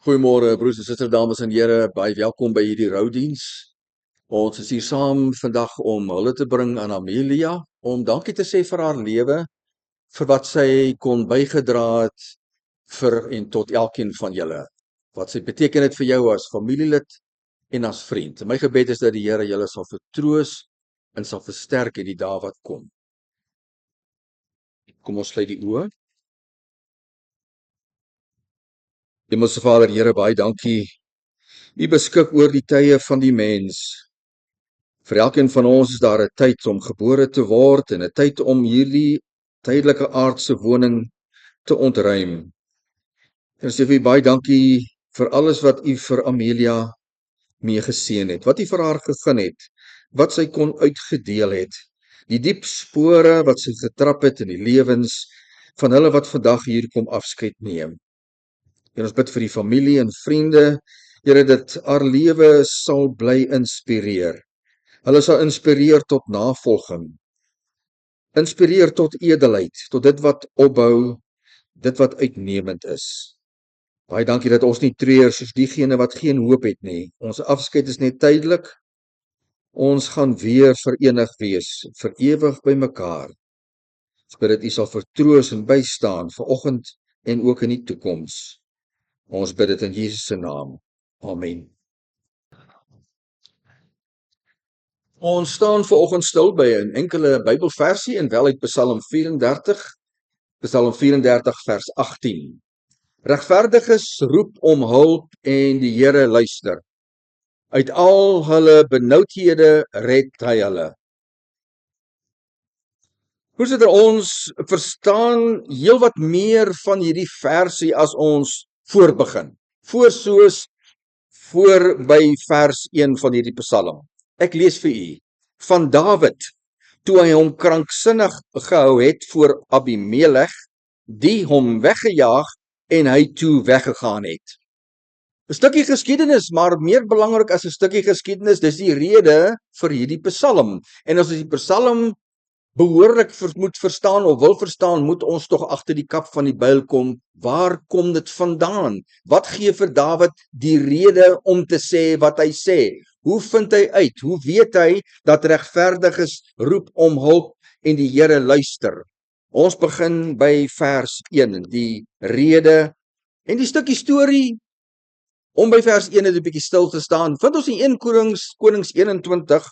Goeiemôre broers en susters, dames en here, baie welkom by hierdie roudiens. Ons is hier saam vandag om hulle te bring aan Amelia, om dankie te sê vir haar lewe, vir wat sy kon bygedra het vir en tot elkeen van julle. Wat sy beteken het vir jou as familielid en as vriend. My gebed is dat die Here julle sal vertroos en sal versterk in die dae wat kom. Kom ons sluit die oë. Hemelse Vader, Here, baie dankie. U beskik oor die tye van die mens. Vir elkeen van ons is daar 'n tyd om gebore te word en 'n tyd om hierdie tydelike aardse woning te ontruim. En sê vir u baie dankie vir alles wat u vir Amelia mee geseën het, wat u vir haar gegee het, wat sy kon uitgedeel het, die diep spore wat sy getrap het in die lewens van hulle wat vandag hier kom afskeid neem. En ons bid vir die familie en vriende, Here, dat haar lewe sal bly inspireer. Hulle sal inspireer tot navolging, inspireer tot edelheid, tot dit wat opbou, dit wat uitnemend is. Baie dankie dat ons nie treur soos diegene wat geen hoop het nie. Ons afskeid is net tydelik. Ons gaan weer verenig wees, vir ewig by mekaar. Ons bid dat u sal vertroos en bystaan vanoggend en ook in die toekoms. Ons bid dit in Jesus se naam. Amen. Ons staan vanoggend stil by 'n enkele Bybelversie en wel uit Psalm 34 vers 18. Regverdiges roep om hulp en die Here luister. Uit al hulle benoudhede red hy hulle. Voorsitter, ons verstaan heelwat meer van hierdie versie as ons voorbegin. Voor by vers 1 van hierdie Psalm. Ek lees vir u van Dawid, toe hy hom kranksinnig gehou het voor Abimelech, die hom weggejaag en hy toe weggegaan het. 'n Stukkie geskiedenis, maar meer belangrik as 'n stukkie geskiedenis, dis die rede vir hierdie Psalm. En as ons die Psalm behoorlik moet verstaan of wil verstaan, moet ons tog agter die kap van die byl kom. Waar kom dit vandaan? Wat gee vir Dawid die rede om te sê wat hy sê? Hoe vind hy uit? Hoe weet hy dat regverdiges roep om hulp en die Here luister? Ons begin by vers 1, die rede en die stukkie storie. Om by vers 1 'n bietjie stil te staan, vind ons in 1 Konings 21,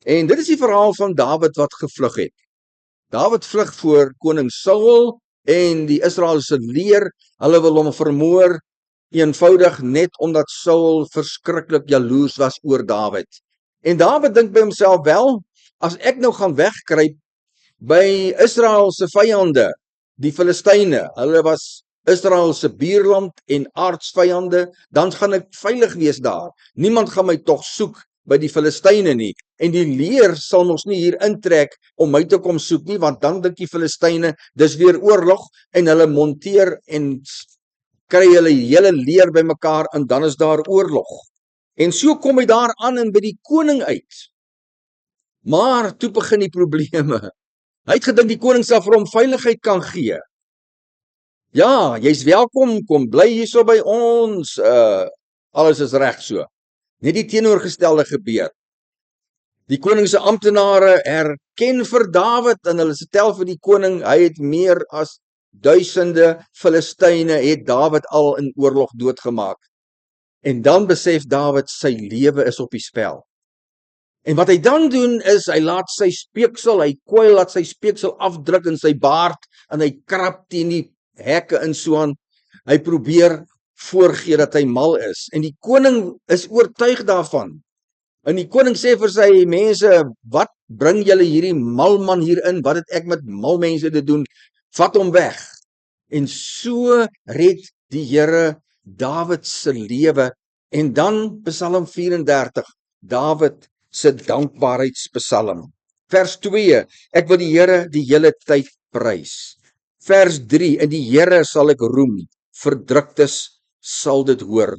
en dit is die verhaal van Dawid wat gevlug het. Dawid vlug voor koning Saul en die Israeliese leer, hulle wil hom vermoor, eenvoudig net omdat Saul verskriklik jaloers was oor Dawid. En Dawid dink by homself, wel, as ek nou gaan wegkruip by Israel se vyande, die Filistyne, hulle was Israel se buurland en aardsvyande, dan gaan ek veilig wees daar. Niemand gaan my tog soek by die Filistyne nie, en die leer sal ons nie hier intrek om my te kom soek nie, want dan dink die Filistyne, dis weer oorlog, en hulle monteer en kry hulle hele leer by mekaar, en dan is daar oorlog. En so kom hy daar aan en by die koning uit. Maar toe begin die probleme. Hy het gedink die koning sal vir hom veiligheid kan gee. Ja, jy's welkom, kom bly hierso by ons, alles is reg so. Net die teenoorgestelde gebeur. Die koning se amptenare erken vir Dawid en hulle vertel vir die koning, hy het meer as duisende Filistyne het Dawid al in oorlog doodgemaak. En dan besef Dawid sy lewe is op die spel. En wat hy dan doen is, hy laat sy speeksel, hy kwyl laat sy speeksel afdruk in sy baard en hy krap teen die hekke en so aan. Hy probeer voorgee dat hy mal is. En die koning is oortuig daarvan. En die koning sê vir sy mense, wat bring julle hierdie malman hier in? Wat het ek met mal mense te doen? Vat hom weg. En so red die Here Dawid se lewe. En dan Psalm 34, Dawid se dankbaarheidspsalm. Vers 2, ek wil die Here die hele tyd prys. Vers 3, in die Here sal ek roem, verdruktes sal dit hoor.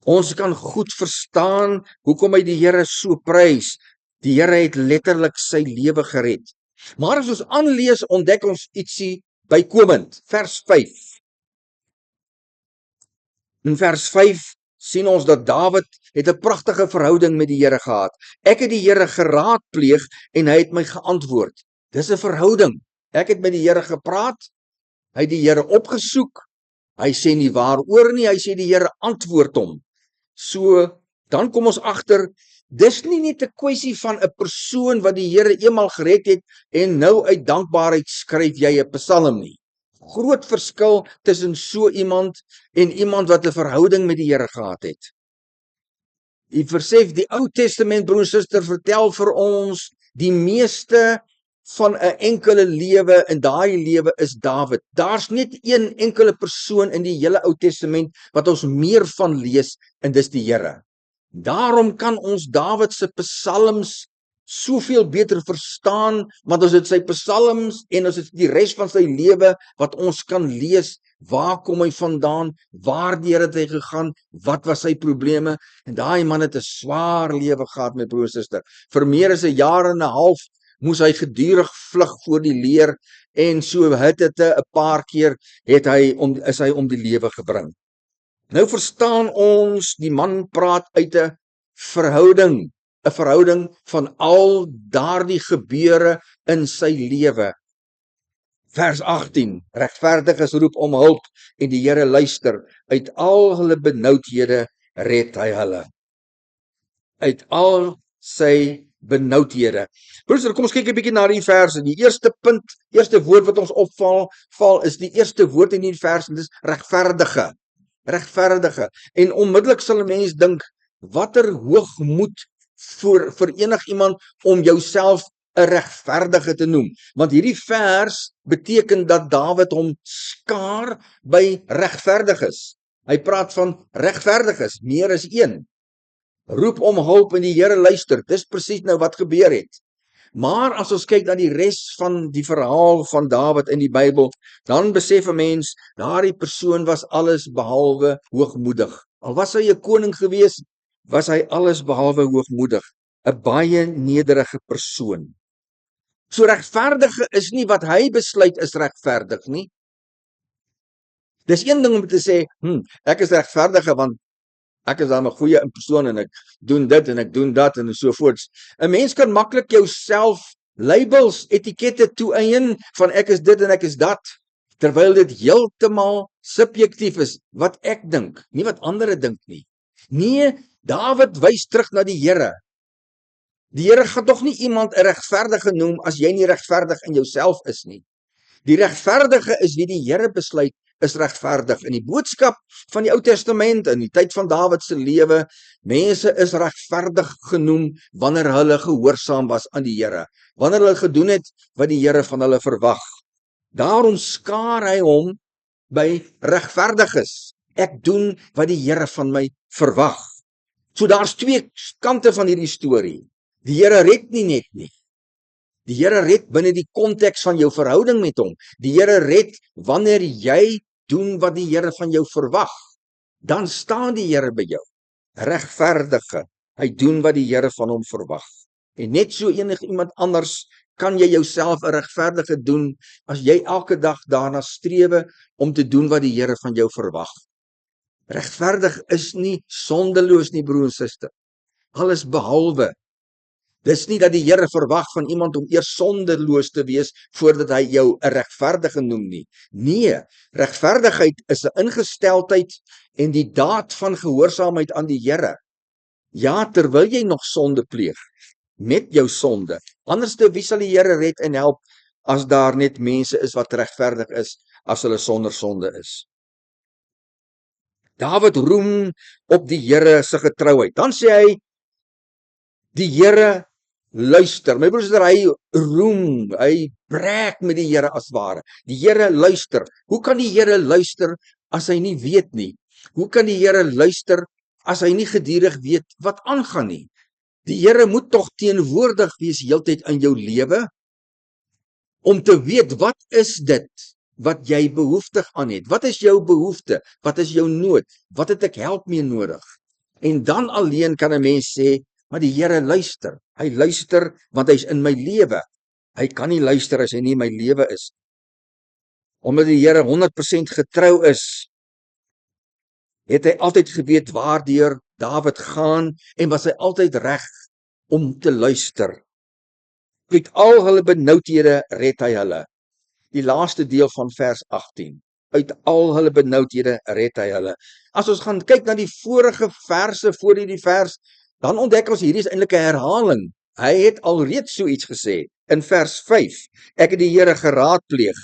Ons kan goed verstaan hoekom hy die Here so prys. Die Here het letterlik sy lewe gered. Maar as ons aanlees, ontdek ons ietsie bykomend. Vers 5. In vers 5 sien ons dat Dawid het 'n pragtige verhouding met die Here gehad. Ek het die Here geraadpleeg en hy het my geantwoord. Dis 'n verhouding. Ek het met die Here gepraat, hy het die Here opgesoek. Hy sê nie waaroor nie, hy sê die Here antwoord hom. So, dan kom ons agter, dis nie net 'n kwessie van 'n persoon wat die Here eenmal gered het en nou uit dankbaarheid skryf jy 'n psalm nie. Groot verskil tussen so iemand en iemand wat 'n verhouding met die Here gehad het. U versef, die Ou Testament, broer en suster, vertel vir ons die meeste van 'n enkele lewe, en daai lewe is Dawid. Daar's net een enkele persoon in die hele Ou Testament wat ons meer van lees, en dis die Here. Daarom kan ons Dawid se psalms soveel beter verstaan, want ons het sy psalms en ons het die res van sy lewe wat ons kan lees. Waar kom hy vandaan? Waardeur het hy gegaan? Wat was sy probleme? En daai man het 'n swaar lewe gehad, my broer en suster. Vir meer as 'n jaar en 'n half moes hy gedurig vlug voor die leer, en so het 'n paar keer is hy om die lewe gebring. Nou verstaan ons, die man praat uit 'n verhouding van al daardie gebeure in sy lewe. Vers 18, regverdiges roep om hulp en die Here luister. Uit al hulle benoudhede red hy hulle. Uit al sy benoudhede. Broers, kom ons kyk 'n bietjie na die verse. Die eerste woord wat ons opval is die eerste woord in die vers, en dis regverdige. Regverdige. En onmiddellik sal 'n mens dink, watter hoogmoed vir enigiemand om jouself 'n regverdige te noem. Want hierdie vers beteken dat Dawid hom skaar by regverdiges. Hy praat van regverdiges, meer as een. Roep om hulp en die Here luister. Dis presies nou wat gebeur het. Maar as ons kyk na die res van die verhaal van Dawid in die Bybel, dan besef 'n mens, daardie persoon was alles behalwe hoogmoedig. Al was hy 'n koning gewees, was hy alles behalwe hoogmoedig. 'n Baie nederige persoon. So regverdige is nie wat hy besluit is regverdig nie. Dis een ding om te sê, ek is regverdige want ek is dan 'n goeie persoon en ek doen dit en ek doen dat en so voort. 'n Mens kan maklik jouself labels, etikette toeëien van ek is dit en ek is dat, terwyl dit heeltemal subjektief is wat ek dink, nie wat ander dink nie. Nee, Dawid wys terug na die Here. Die Here gaan tog nie iemand 'n regverdige noem as jy nie regverdig in jouself is nie. Die regverdige is wie die Here besluit is regverdig. In die boodskap van die Ou Testament, in die tyd van Dawid se lewe, mense is regverdig genoem wanneer hulle gehoorsaam was aan die Here, wanneer hulle gedoen het wat die Here van hulle verwag. Daarom skaar hy hom by regverdiges. Ek doen wat die Here van my verwag. So daar's twee kante van hierdie storie. Die Here red nie net nie. Die Here red binne die konteks van jou verhouding met hom. Die Here red wanneer jy doen wat die Here van jou verwag. Dan staan die Here by jou. Regverdige. Hy doen wat die Here van hom verwag. En net so iemand anders kan jy jouself 'n regverdige doen as jy elke dag daarna strewe om te doen wat die Here van jou verwag. Regverdig is nie sondeloos nie, broer en suster. Alles behalwe. Dis nie dat die Here verwag van iemand om eers sondeloos te wees voordat hy jou 'n regverdige noem nie. Nee, regverdigheid is 'n ingesteldheid en die daad van gehoorsaamheid aan die Here. Ja, terwyl jy nog sonde pleeg met jou sonde. Anderste, wie sal die Here red en help as daar net mense is wat regverdig is as hulle sonder sonde is? Dawid roem op die Here se getrouheid. Dan sê hy, die Here luister. My broers, hy roem, hy breek met die Here as ware. Die Here luister. Hoe kan die Here luister as hy nie weet nie? Hoe kan die Here luister as hy nie gedurig weet wat aangaan nie? Die Here moet tog teenwoordig wees heeltyd in jou lewe om te weet wat is dit wat jy behoeftig aan het. Wat is jou behoefte? Wat is jou nood? Wat het ek help mee nodig? En dan alleen kan 'n mens sê, maar die Here luister. Hy luister want hy's in my lewe. Hy kan nie luister as hy nie in my lewe is. Omdat die Here 100% getrou is, het hy altyd geweet waardeur Dawid gaan en was hy altyd reg om te luister. Uit al hulle benoudhede red hy hulle. Die laaste deel van vers 18. Uit al hulle benoudhede red hy hulle. As ons gaan kyk na die vorige verse voor hierdie vers, dan ontdek ons hierdie is eintlik 'n herhaling. Hy het alreeds so iets gesê in vers 5. Ek het die Here geraadpleeg,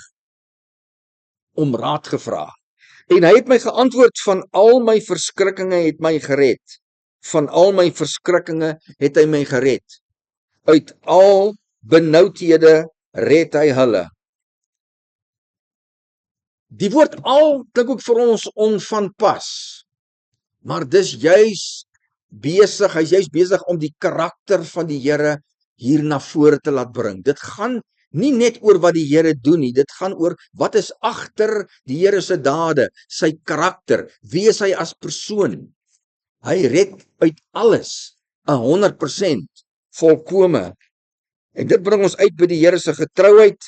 om raad gevra. En hy het my geantwoord, van al my verskrikkinge het my gered. Van al my verskrikkinge het hy my gered. Uit al benoudhede red hy hulle. Die woord al klink ook vir ons onvanpas. Maar dis juis besig, hy's juis besig om die karakter van die Here hier na vore te laat bring. Dit gaan nie net oor wat die Here doen nie, dit gaan oor wat is agter die Here se dade, sy karakter, wie is hy as persoon. Hy red uit alles, 100%, volkome. En dit bring ons uit by die Here se getrouheid,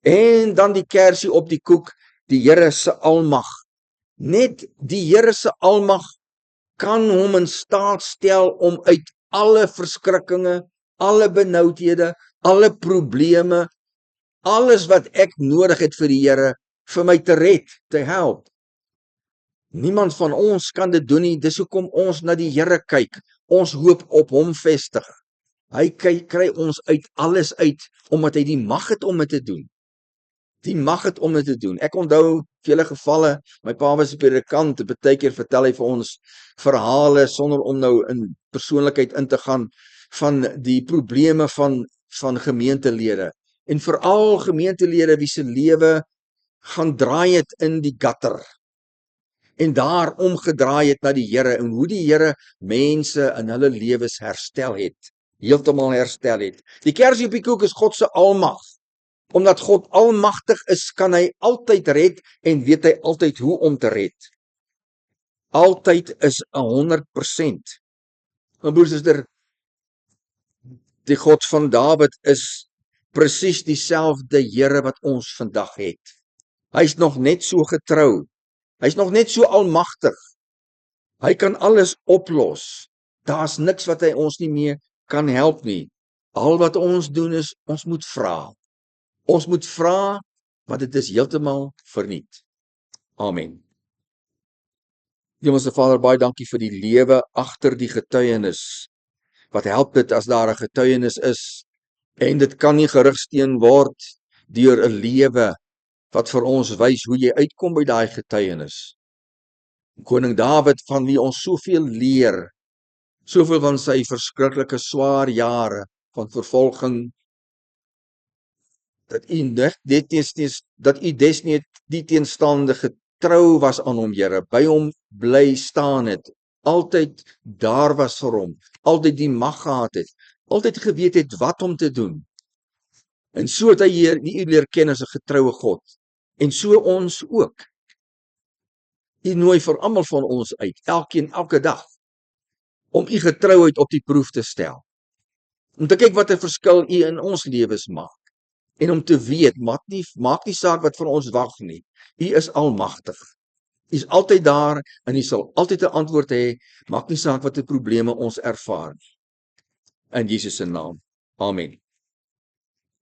en dan die kersie op die koek, die Here se almag. Net die Here se almag kan hom in staat stel om uit alle verskrikkinge, alle benoudhede, alle probleme, alles wat ek nodig het vir die Here, vir my te red, te help. Niemand van ons kan dit doen nie, dis hoekom ons na die Here kyk, ons hoop op hom vestig. Hy kry ons uit alles uit, omdat hy die mag het om dit te doen. Die mag het om dit te doen. Ek onthou vele gevalle, my pa was 'n predikant, baie keer vertel hy vir ons verhale, sonder om nou in persoonlikheid in te gaan, van die probleme van gemeentelede. En veral gemeentelede wie se lewe gaan draai het in die gutter. En daar omgedraai het na die Here, en hoe die Here mense in hulle lewens herstel het. Heeltemal herstel het. Die kersie op die koek is God se almag. Omdat God almagtig is, kan hy altyd red en weet hy altyd hoe om te red. Altyd is 100%. My broers en susters, die God van Dawid is presies dieselfde Here wat ons vandag het. Hy's nog net so getrou. Hy's nog net so almagtig. Hy kan alles oplos. Daar's niks wat hy ons nie meer kan help nie. Al wat ons doen is, ons moet vra. Ons moet vra, want dit is heeltemal verniet. Amen. Hemelse Vader, baie dankie vir die lewe agter die getuienis. Wat help dit as daar 'n getuienis is, en dit kan nie gerigsteen word deur 'n lewe wat vir ons wys hoe jy uitkom by daai getuienis. Koning Dawid, van wie ons soveel leer, soveel van sy verskriklike swaar jare van vervolging, dat u die teenstaande getrou was aan hom, Here, by hom bly staan het, altyd daar was vir hom, altyd die mag gehad het, altyd geweet het wat om te doen. En so het hy u leer ken as 'n getroue God. En so ons ook. U nooi vir almal van ons uit, elkeen, elke dag, om u getrouheid op die proef te stel. Om te kyk wat 'n verskil u in ons lewens maak. En om te weet, maak nie saak wat vir ons wag nie. U is almagtig. U is altyd daar en u sal altyd 'n antwoord hê, maak nie saak wat 'n probleme ons ervaar nie. In Jesus se naam. Amen.